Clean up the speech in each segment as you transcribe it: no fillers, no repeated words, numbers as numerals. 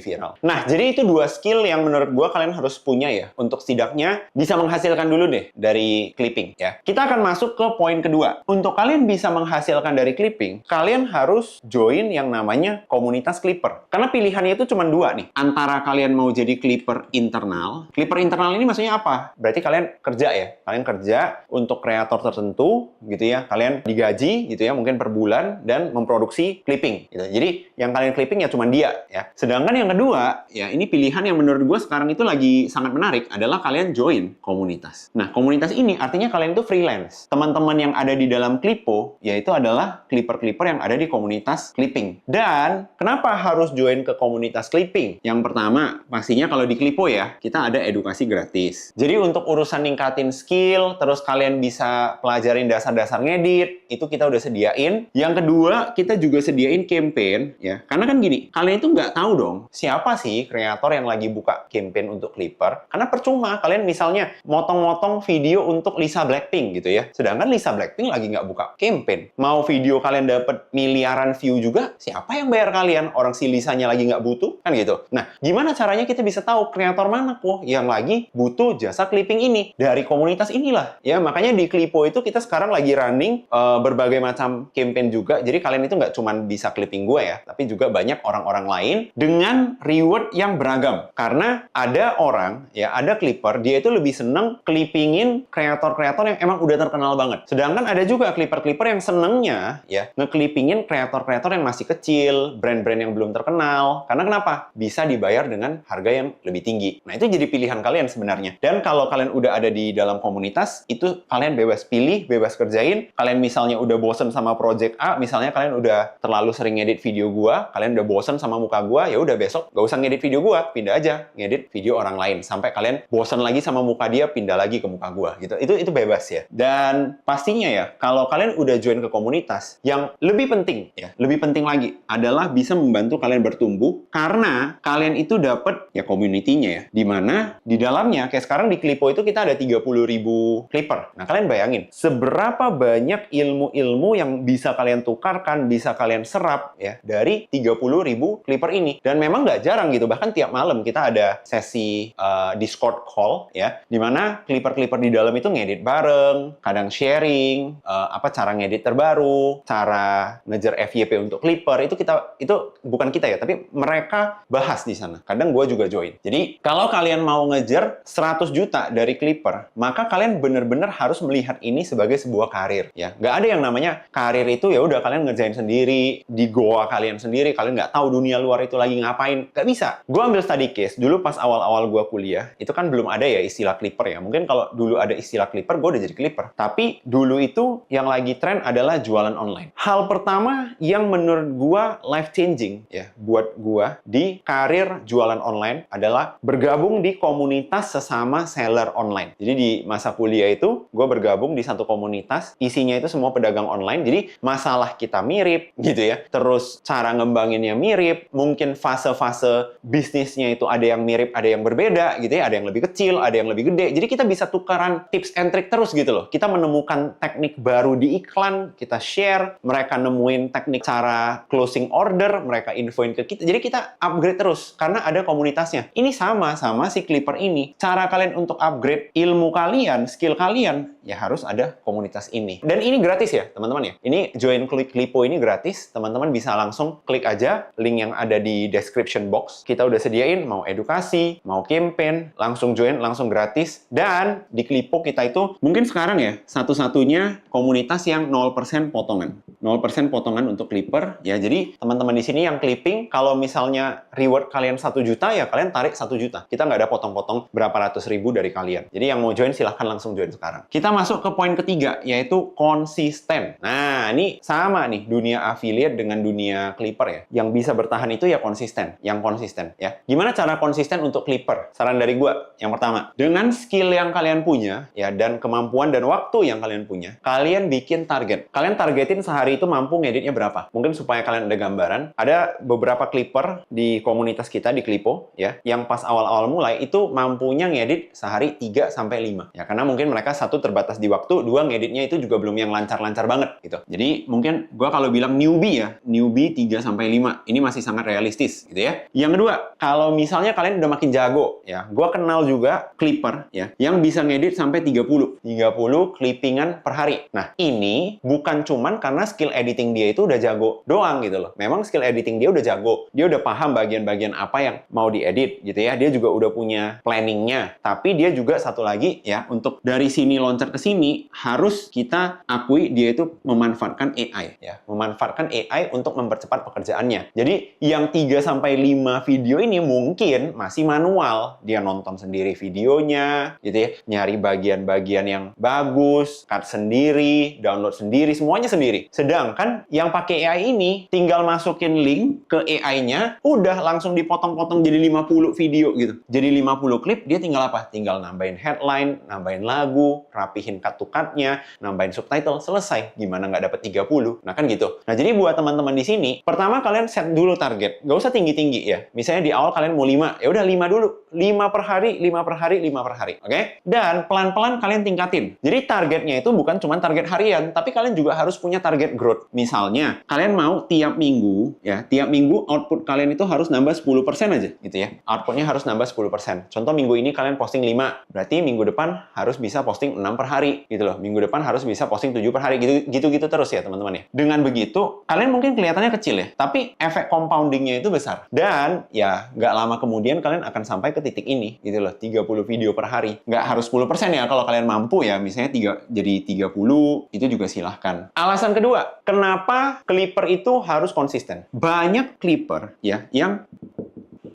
jadi viral. Nah, jadi itu dua skill yang menurut gue kalian harus punya ya, untuk setidaknya bisa menghasilkan dulu deh dari clipping ya. Kita akan masuk ke poin kedua. Untuk kalian bisa menghasilkan dari clipping, kalian harus join yang namanya komunitas Clipper. Karena pilihannya itu cuma dua nih. Antara kalian mau jadi Clipper internal. Clipper internal ini maksudnya apa? Berarti kalian kerja ya. Kalian kerja untuk kreator tertentu gitu ya. Kalian digaji gitu ya, mungkin per bulan, dan memproduksi clipping gitu. Jadi yang kalian clipping ya cuma dia ya. Sedangkan yang kedua, ya ini pilihan yang menurut gue sekarang itu lagi sangat menarik adalah kalian join komunitas. Nah, komunitas ini artinya kalian itu freelance. Teman-teman yang ada di dalam Clippo yaitu adalah clipper-clipper yang ada di komunitas clipping. Dan kenapa harus join ke komunitas clipping? Yang pertama, pastinya kalau di Clippo ya, kita ada edukasi gratis. Jadi untuk urusan ningkatin skill, terus kalian bisa pelajarin dasar-dasar ngedit, itu kita udah sediain. Yang kedua, kita juga sediain campaign ya. Karena kan gini, kalian itu nggak tahu dong siapa sih kreator yang lagi buka campaign untuk Clipper. Karena percuma kalian misalnya motong-motong video untuk Lisa Blackpink gitu ya. Sedangkan Lisa Blackpink lagi nggak buka campaign. Mau video kalian dapat miliaran view juga, siapa yang bayar kalian? Orang si Lisanya lagi nggak butuh? Kan gitu. Nah, gimana caranya kita bisa tahu kreator mana kok yang lagi butuh jasa clipping ini? Dari komunitas inilah. Ya, makanya di Clippo itu kita sekarang lagi running berbagai macam campaign juga. Jadi kalian itu nggak cuma bisa clipping gue ya, tapi juga banyak orang-orang lain dengan reward yang beragam. Karena ada orang, ya ada clipper, dia itu lebih seneng clippingin kreator-kreator yang emang udah terkenal banget. Sedangkan ada juga clipper-clipper yang senengnya ya nge-clippingin kreator-kreator yang masih kecil, brand-brand yang belum terkenal. Karena kenapa? Bisa dibayar dengan harga yang lebih tinggi. Nah, itu jadi pilihan kalian sebenarnya. Dan kalau kalian udah ada di dalam komunitas, itu kalian bebas pilih, bebas kerjain. Kalian misalnya udah bosen sama project A, misalnya kalian udah terlalu sering ngedit video gua, kalian udah bosen sama muka gua, ya udah besok gak usah ngedit video gua, pindah aja ngedit video orang lain sampai kalian bosen lagi sama muka dia, pindah lagi ke muka gua gitu. Itu bebas ya. Dan pastinya ya, kalau kalian udah join ke komunitas, yang lebih penting ya, lebih penting lagi adalah bisa membantu kalian bertumbuh karena kalian itu dapat ya community-nya ya. Dimana di dalamnya kayak sekarang di Clippo itu kita ada 30.000 clipper. Nah, kalian bayangin seberapa banyak ilmu-ilmu yang bisa kalian tukarkan, bisa kalian serap ya dari 30.000 clipper ini. Dan memang nggak jarang gitu, bahkan tiap malam kita ada sesi Discord call ya, dimana clipper-clipper di dalam itu ngedit bareng, kadang sharing cara ngedit terbaru, cara ngejar FYP untuk clipper, itu bukan kita ya, tapi mereka bahas di sana. Kadang gue juga join. Jadi kalau kalian mau ngejar 100 juta dari clipper, maka kalian benar-benar harus melihat ini sebagai sebuah karir ya. Nggak ada yang namanya karir itu ya udah kalian ngerjain sendiri di goa kalian sendiri, kalian nggak tahu dunia luar itu lagi ngapain. Nggak bisa. Gue ambil study case dulu pas awal-awal gue kuliah, itu kan belum ada ya istilah clipper ya. Mungkin kalau dulu ada istilah clipper, gue udah jadi clipper. Tapi dulu itu yang lagi tren adalah jualan online. Hal pertama yang menurut gue life changing ya buat gue di karir jualan online adalah bergabung di komunitas sesama seller online. Jadi di masa kuliah itu gue bergabung di satu komunitas, isinya itu semua pedagang online. Jadi masalah kita mirip gitu ya. Terus cara ngembanginnya mirip, mungkin fase-fase bisnisnya itu ada yang mirip, ada yang berbeda gitu ya. Ada yang lebih kecil, ada yang lebih gede. Jadi kita bisa tukaran tips and trick terus gitu loh. Kita menemukan teknik baru di iklan, kita share, mereka nemuin teknik cara closing order, mereka infoin ke kita. Jadi kita upgrade terus karena ada komunitasnya. Ini sama si Clipper ini. Cara kalian untuk upgrade ilmu kalian, skill kalian, ya harus ada komunitas ini. Dan ini gratis ya, teman-teman ya. Ini join Clippo ini gratis. Teman-teman bisa langsung klik aja link yang ada di description box. Kita udah sediain mau edukasi, mau campaign, langsung join, langsung gratis. Dan di Clippo kita itu mungkin sekarang ya, satu-satunya komunitas yang 0% potongan. 0% potongan untuk Clipper. Ya, jadi teman-teman di sini yang clipping, kalau misalnya reward kalian 1 juta, ya kalian tarik 1 juta. Kita nggak ada potong-potong berapa ratus ribu dari kalian. Jadi yang mau join silahkan langsung join sekarang. Kita masuk ke poin ketiga, yaitu konsisten. Nah, ini sama nih dunia affiliate dengan dunia Clipper ya. Yang bisa bertahan itu ya konsisten. Yang konsisten ya. Gimana cara konsisten untuk Clipper? Saran dari gua, yang pertama, dengan skill yang kalian punya ya, dan kemampuan dan waktu yang kalian punya, kalian bikin target. Kalian targetin sehari itu mampu ngeditnya berapa. Mungkin supaya kalian ada gambaran, ada beberapa Clipper di komunitas kita di Clippo ya, yang pas awal-awal mulai itu mampunya ngedit sehari 3-5 ya, karena mungkin mereka satu terbatas di waktu, dua ngeditnya itu juga belum yang lancar-lancar banget gitu. Jadi mungkin gua kalau bilang newbie ya, newbie 3-5 ini masih sangat realistis gitu ya. Yang kedua, kalau misalnya kalian udah makin jago, ya, gue kenal juga clipper, ya, yang bisa ngedit sampai 30 clippingan per hari. Nah, ini bukan cuman karena skill editing dia itu udah jago doang gitu loh. Memang skill editing dia udah jago, dia udah paham bagian-bagian apa yang mau diedit gitu ya. Dia juga udah punya planningnya. Tapi dia juga satu lagi ya, untuk dari sini loncat ke sini harus kita akui dia itu memanfaatkan AI ya, memanfaatkan AI untuk mempercepat pekerjaannya. Jadi yang 3-5 video ini mungkin masih manual, dia nonton sendiri videonya gitu ya, nyari bagian-bagian yang bagus, cut sendiri, download sendiri, semuanya sendiri. Sedangkan yang pakai AI ini tinggal masukin link ke AI-nya, udah langsung dipotong-potong jadi 50 video gitu. Jadi 50 klip, dia tinggal apa? Tinggal nambahin headline, nambahin lagu, rapihin cut-to-cut-nya, nambahin subtitle, selesai. Gimana nggak dapat 30? Nah, kan gitu. Nah, jadi buat teman-teman di sini, pertama kalian set dulu target. Nggak usah tinggi-tinggi ya. Misalnya di awal kalian mau 5, ya udah 5 dulu. 5 per hari, 5 per hari, 5 per hari. Oke? Dan pelan-pelan kalian tingkatin. Jadi targetnya itu bukan cuma target harian, tapi kalian juga harus punya target growth. Misalnya, kalian mau tiap minggu, ya, tiap minggu output kalian itu harus nambah 10% aja, gitu ya. Outputnya harus nambah 10%. Contoh minggu ini kalian posting 5, berarti minggu depan harus bisa posting 6 per hari, gitu loh. Minggu depan harus bisa posting 7 per hari, gitu terus ya teman-teman ya. Dengan begitu, kalian mungkin kelihatannya kecil ya, tapi efek compoundingnya itu besar. Dan ya nggak lama kemudian kalian akan sampai ke titik ini, gitu loh, 30 video per hari. Nggak harus 10% ya, kalau kalian mampu ya, misalnya jadi 30, itu juga silahkan. Alasan kedua, kenapa clipper itu harus konsisten? Banyak clipper ya, yang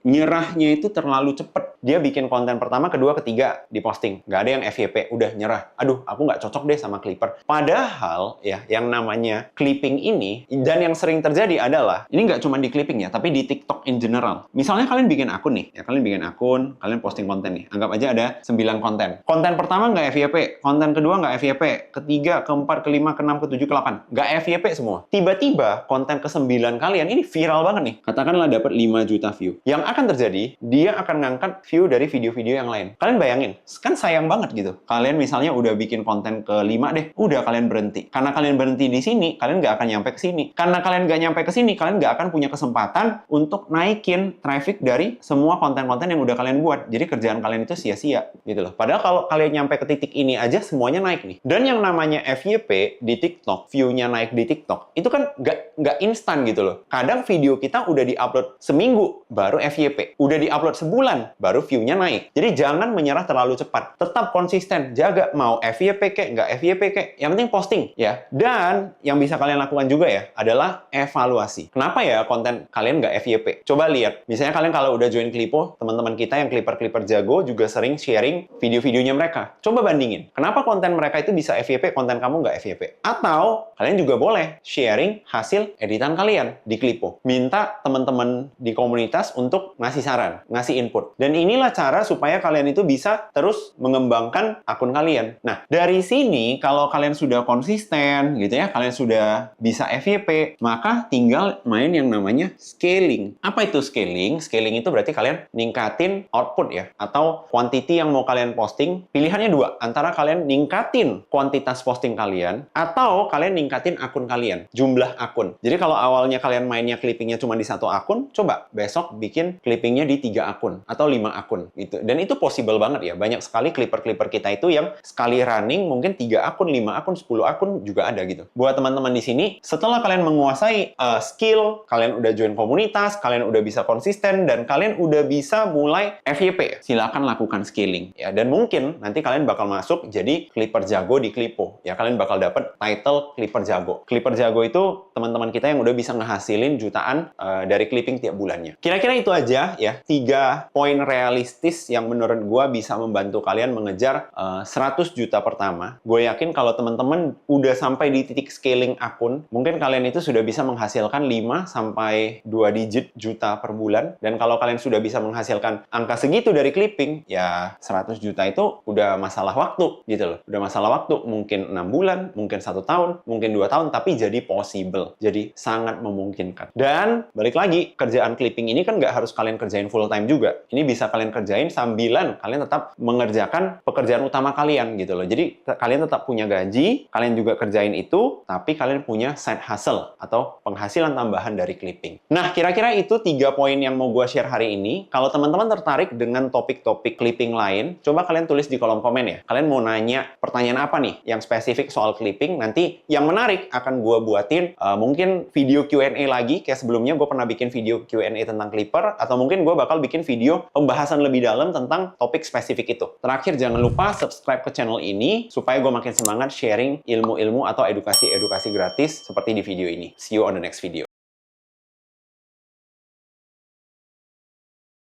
nyerahnya itu terlalu cepet. Dia bikin konten pertama, kedua, ketiga diposting. Nggak ada yang FYP, udah nyerah. Aduh, aku nggak cocok deh sama Clipper. Padahal, ya, yang namanya clipping ini, dan yang sering terjadi adalah, ini nggak cuma di clipping ya, tapi di TikTok in general. Misalnya kalian bikin akun nih, ya, kalian bikin akun, kalian posting konten nih. Anggap aja ada 9 konten. Konten pertama nggak FYP, konten kedua nggak FYP, ketiga, keempat, kelima, keenam, ketujuh, ke-8. Nggak FYP semua. Tiba-tiba, konten ke-9 kalian, ini viral banget nih. Katakanlah dapat 5 juta view. Yang akan terjadi, dia akan ngangkat view dari video-video yang lain. Kalian bayangin, kan sayang banget gitu. Kalian misalnya udah bikin konten ke-5 deh, udah kalian berhenti. Karena kalian berhenti di sini, kalian nggak akan nyampe ke sini. Karena kalian nggak nyampe ke sini, kalian nggak akan punya kesempatan untuk naikin traffic dari semua konten-konten yang udah kalian buat. Jadi kerjaan kalian itu sia-sia gitu loh. Padahal kalau kalian nyampe ke titik ini aja, semuanya naik nih. Dan yang namanya FYP di TikTok, view-nya naik di TikTok, itu kan nggak instan gitu loh. Kadang video kita udah di-upload seminggu, baru FYP. Udah di-upload sebulan, baru view-nya naik. Jadi jangan menyerah terlalu cepat. Tetap konsisten, jaga mau FYP kek, nggak FYP kek. Yang penting posting ya. Dan yang bisa kalian lakukan juga ya adalah evaluasi. Kenapa ya konten kalian nggak FYP? Coba lihat. Misalnya kalian kalau udah join Clipo, teman-teman kita yang clipper jago juga sering sharing video-videonya mereka. Coba bandingin. Kenapa konten mereka itu bisa FYP, konten kamu nggak FYP? Atau kalian juga boleh sharing hasil editan kalian di Clipo. Minta teman-teman di komunitas untuk ngasih saran, ngasih input. Dan inilah cara supaya kalian itu bisa terus mengembangkan akun kalian. Nah, dari sini kalau kalian sudah konsisten gitu ya, kalian sudah bisa FYP, maka tinggal main yang namanya scaling. Apa itu scaling? Scaling itu berarti kalian ningkatin output ya, atau quantity yang mau kalian posting. Pilihannya dua, antara kalian ningkatin kuantitas posting kalian, atau kalian ningkatin akun kalian, jumlah akun. Jadi kalau awalnya kalian mainnya clippingnya cuma di 1 akun, coba besok bikin clippingnya di 3 akun atau 5 akun gitu. Dan itu possible banget ya. Banyak sekali clipper-clipper kita itu yang sekali running mungkin 3 akun, 5 akun, 10 akun juga ada gitu. Buat teman-teman di sini, setelah kalian menguasai skill, kalian udah join komunitas, kalian udah bisa konsisten, dan kalian udah bisa mulai FYP, silakan lakukan scaling ya. Dan mungkin nanti kalian bakal masuk jadi clipper jago di Clipo ya. Kalian bakal dapat title clipper jago. Clipper jago itu teman-teman kita yang udah bisa ngehasilin jutaan dari clipping tiap bulannya. Kira-kira itu aja ya, 3 poin realistis yang menurut gue bisa membantu kalian mengejar 100 juta pertama. Gue yakin kalau teman-teman udah sampai di titik scaling akun, mungkin kalian itu sudah bisa menghasilkan 5-2 digit juta per bulan. Dan kalau kalian sudah bisa menghasilkan angka segitu dari clipping, ya 100 juta itu udah masalah waktu gitu loh. Udah masalah waktu, mungkin 6 bulan, mungkin 1 tahun, mungkin 2 tahun, tapi jadi possible. Jadi sangat memungkinkan. Dan balik lagi, kerjaan clipping ini ini kan nggak harus kalian kerjain full time juga. Ini bisa kalian kerjain sambilan kalian tetap mengerjakan pekerjaan utama kalian gitu loh. Jadi kalian tetap punya gaji, kalian juga kerjain itu, tapi kalian punya side hustle atau penghasilan tambahan dari clipping. Nah, kira-kira itu 3 poin yang mau gue share hari ini. Kalau teman-teman tertarik dengan topik-topik clipping lain, coba kalian tulis di kolom komen ya. Kalian mau nanya pertanyaan apa nih yang spesifik soal clipping, nanti yang menarik akan gue buatin mungkin video Q&A lagi, kayak sebelumnya gue pernah bikin video Q&A tentang clipper, atau mungkin gue bakal bikin video pembahasan lebih dalam tentang topik spesifik itu. Terakhir, jangan lupa subscribe ke channel ini, supaya gue makin semangat sharing ilmu-ilmu atau edukasi-edukasi gratis seperti di video ini. See you on the next video.